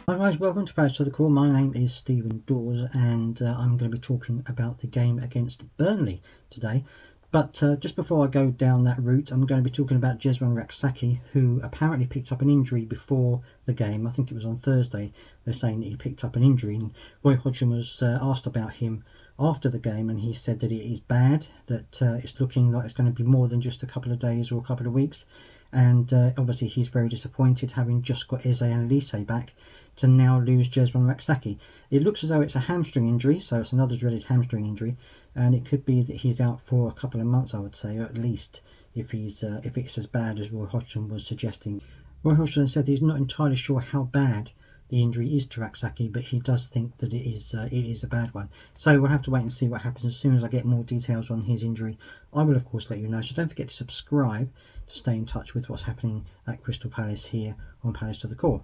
Hi guys, welcome to Palace to the Core. My name is Stephen Dawes and I'm going to be talking about the game against Burnley today. But just before I go down that route, I'm going to be talking about Jeswan Raksaki, who apparently picked up an injury before the game. I think it was on Thursday. They're saying that he picked up an injury, and Roy Hodgson was asked about him after the game, and he said that it is bad, that it's looking like it's going to be more than just a couple of days or a couple of weeks. And obviously he's very disappointed, having just got Eze and Elise back, to now lose Jeswan Raksaki. It looks as though it's a hamstring injury, so it's another dreaded hamstring injury, and it could be that he's out for a couple of months, I would say, or at least if it's as bad as Roy Hodgson was suggesting. Roy Hodgson said he's not entirely sure how bad the injury is to Raksaki, but he does think that it is a bad one. So we'll have to wait and see what happens. As soon as I get more details on his injury, I will of course let you know. So don't forget to subscribe to stay in touch with what's happening at Crystal Palace here on Palace to the Core.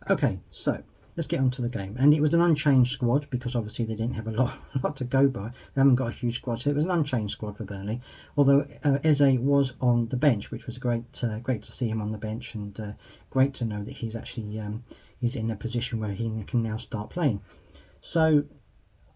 Okay, so let's get on to the game. And it was an unchanged squad because obviously they didn't have a lot to go by. They haven't got a huge squad, so it was an unchanged squad for Burnley. Although Eze was on the bench, which was great to see him on the bench, and great to know that he's actually he's in a position where he can now start playing. So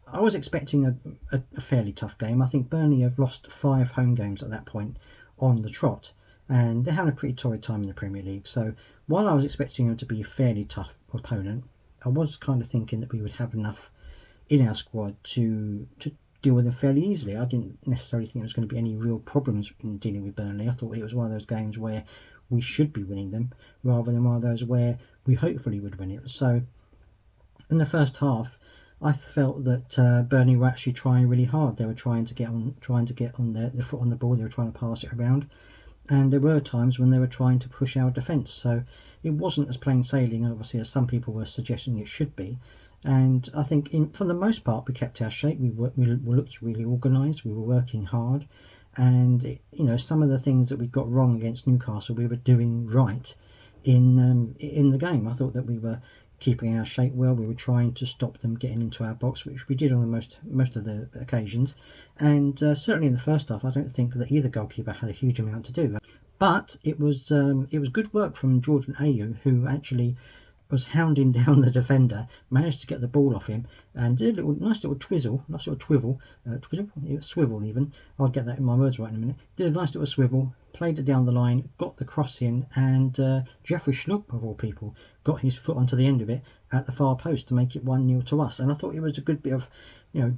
I was expecting a fairly tough game. I think Burnley have lost 5 home games at that point on the trot, and they're having a pretty torrid time in the Premier League. So while I was expecting them to be a fairly tough opponent, I was kind of thinking that we would have enough in our squad to deal with them fairly easily. I didn't necessarily think there was going to be any real problems in dealing with Burnley. I thought it was one of those games where we should be winning them, rather than one of those where we hopefully would win it. So in the first half, I felt that Burnley were actually trying really hard. They were trying to get on their foot on the ball. They were trying to pass it around, and there were times when they were trying to push our defence. So it wasn't as plain sailing, obviously, as some people were suggesting it should be. And I think, for the most part, we kept our shape. We looked really organised. We were working hard, and some of the things that we got wrong against Newcastle, we were doing right in the game. I thought that we were keeping our shape well. We were trying to stop them getting into our box, which we did on the most of the occasions. And certainly in the first half, I don't think that either goalkeeper had a huge amount to do. But it was good work from Jordan Ayew, who actually was hounding down the defender, managed to get the ball off him, and did a nice little swivel even. I'll get that in my words right in a minute. Did a nice little swivel, played it down the line, got the cross in, and Jeffrey Schlupp, of all people, got his foot onto the end of it at the far post to make it 1-0 to us. And I thought it was a good bit of,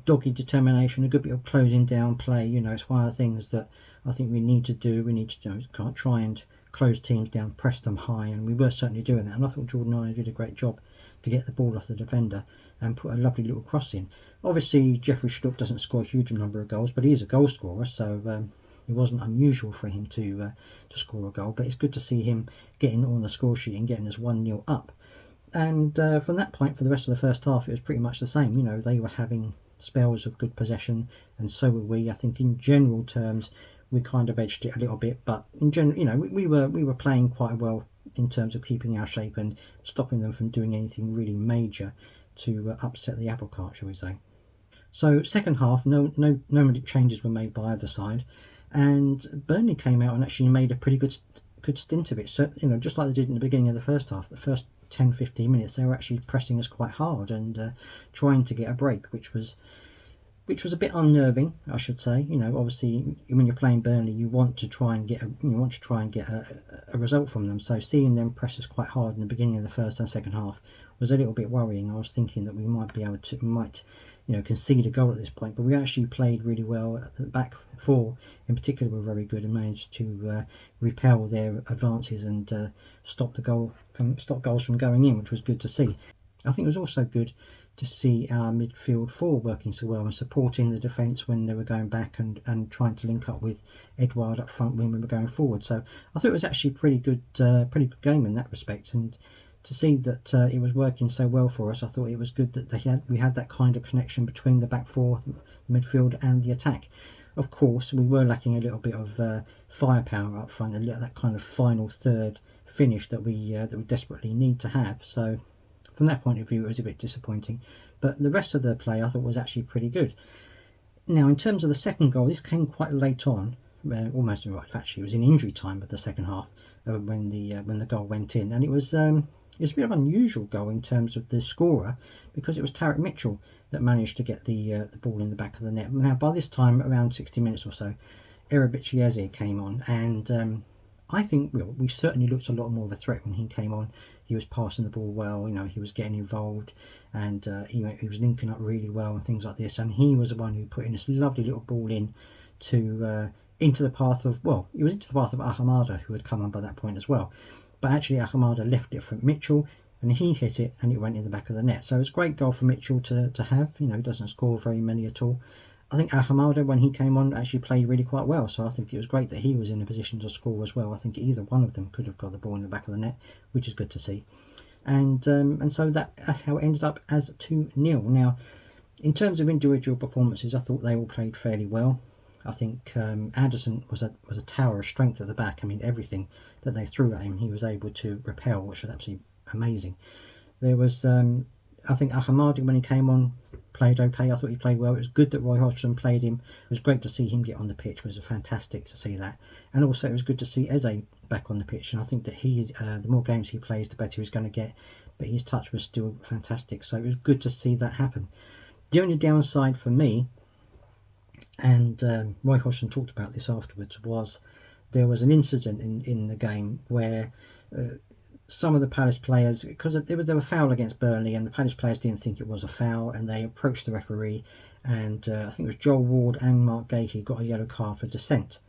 dogged determination, a good bit of closing down play. It's one of the things that I think we need to do. We need to try and close teams down, press them high, and we were certainly doing that. And I thought Jordan Ayew did a great job to get the ball off the defender and put a lovely little cross in. Obviously, Jeffrey Schlupp doesn't score a huge number of goals, but he is a goal scorer, so it wasn't unusual for him to score a goal. But it's good to see him getting on the score sheet and getting us 1-0 up. And from that point, for the rest of the first half, it was pretty much the same. They were having spells of good possession, and so were we. I think in general terms, we kind of edged it a little bit, but in general, we were playing quite well in terms of keeping our shape and stopping them from doing anything really major to upset the apple cart, shall we say. So second half, no changes were made by either side, and Burnley came out and actually made a pretty good stint of it. So just like they did in the beginning of the first half, the first 10-15 minutes, they were actually pressing us quite hard and trying to get a break, which was a bit unnerving, I should say. Obviously, when you're playing Burnley, you want to try and get a result from them. So seeing them press us quite hard in the beginning of the first and second half was a little bit worrying. I was thinking that we might be able to concede a goal at this point, but we actually played really well. The back four in particular were very good and managed to repel their advances and stop goals from going in, which was good to see. I think it was also good to see our midfield four working so well and supporting the defence when they were going back and trying to link up with Edouard up front when we were going forward. So I thought it was actually a pretty good game in that respect, and to see that it was working so well for us, I thought it was good that we had that kind of connection between the back four, the midfield and the attack. Of course, we were lacking a little bit of firepower up front, and that kind of final third finish that we desperately need to have. So from that point of view, it was a bit disappointing, but the rest of the play I thought was actually pretty good. Now, in terms of the second goal, this came quite late on, almost right. Actually, it was in injury time of the second half when the goal went in, and it was It's a bit of an unusual goal in terms of the scorer, because it was Tarek Mitchell that managed to get the ball in the back of the net. Now, by this time, around 60 minutes or so, Erebic Eze came on, and I think we certainly looked a lot more of a threat when he came on. He was passing the ball well, he was getting involved, and he was linking up really well and things like this. And he was the one who put in this lovely little ball into the path of, it was into the path of Ahamada, who had come on by that point as well. But actually Ahamada left it from Mitchell, and he hit it, and it went in the back of the net. So it's a great goal for Mitchell to have. He doesn't score very many at all. I think Ahamada, when he came on, actually played really quite well. So I think it was great that he was in a position to score as well. I think either one of them could have got the ball in the back of the net, which is good to see. And so that's how it ended up as 2-0. Now, in terms of individual performances, I thought they all played fairly well. I think Anderson was a tower of strength at the back. I mean, everything that they threw at him, he was able to repel, which was absolutely amazing. There was, I think Ahamadi, when he came on, played okay. I thought he played well. It was good that Roy Hodgson played him. It was great to see him get on the pitch. It was fantastic to see that. And also it was good to see Eze back on the pitch. And I think that the more games he plays, the better he's going to get. But his touch was still fantastic. So it was good to see that happen. The only downside for me, and Roy Hodgson talked about this afterwards, was there was an incident in the game where some of the Palace players, because there was a foul against Burnley, and the Palace players didn't think it was a foul, and they approached the referee, and I think it was Joel Ward and Mark Gahey got a yellow card for dissent.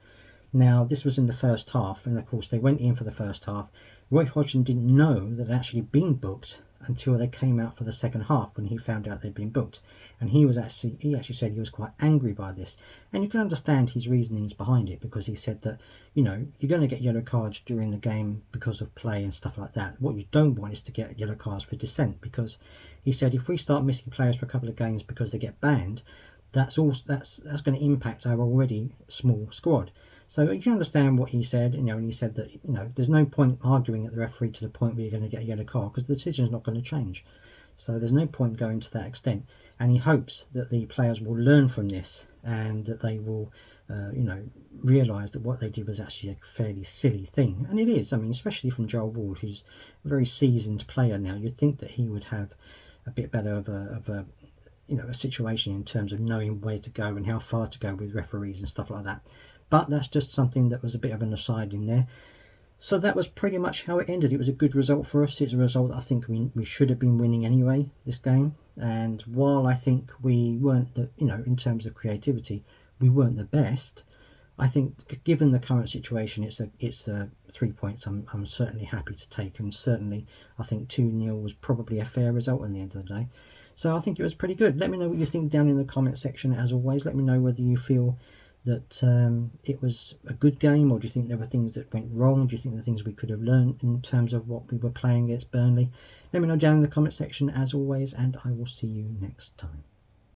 Now, this was in the first half, and of course they went in for the first half. Roy Hodgson didn't know that it had actually been booked until they came out for the second half, when he found out they'd been booked. And he actually said he was quite angry by this. And you can understand his reasonings behind it, because he said that, you're going to get yellow cards during the game because of play and stuff like that. What you don't want is to get yellow cards for dissent, because he said if we start missing players for a couple of games because they get banned, that's going to impact our already small squad. So you can understand what he said, and he said that, there's no point arguing at the referee to the point where you're going to get a yellow card, because the decision's not going to change. So there's no point going to that extent. And he hopes that the players will learn from this, and that they will, realise that what they did was actually a fairly silly thing. And it is. I mean, especially from Joel Ward, who's a very seasoned player now. You'd think that he would have a bit better of a situation in terms of knowing where to go and how far to go with referees and stuff like that. But that's just something that was a bit of an aside in there. So that was pretty much how it ended. It was a good result for us. It's a result that I think we should have been winning anyway, this game. And while I think we weren't, in terms of creativity, we weren't the best, I think given the current situation, it's 3 points I'm certainly happy to take. And certainly I think 2-0 was probably a fair result in the end of the day. So I think it was pretty good. Let me know what you think down in the comment section. As always, let me know whether you feel that it was a good game, or do you think there were things that went wrong? Do you think there were things we could have learned in terms of what we were playing against Burnley? Let me know down in the comment section as always, and I will see you next time.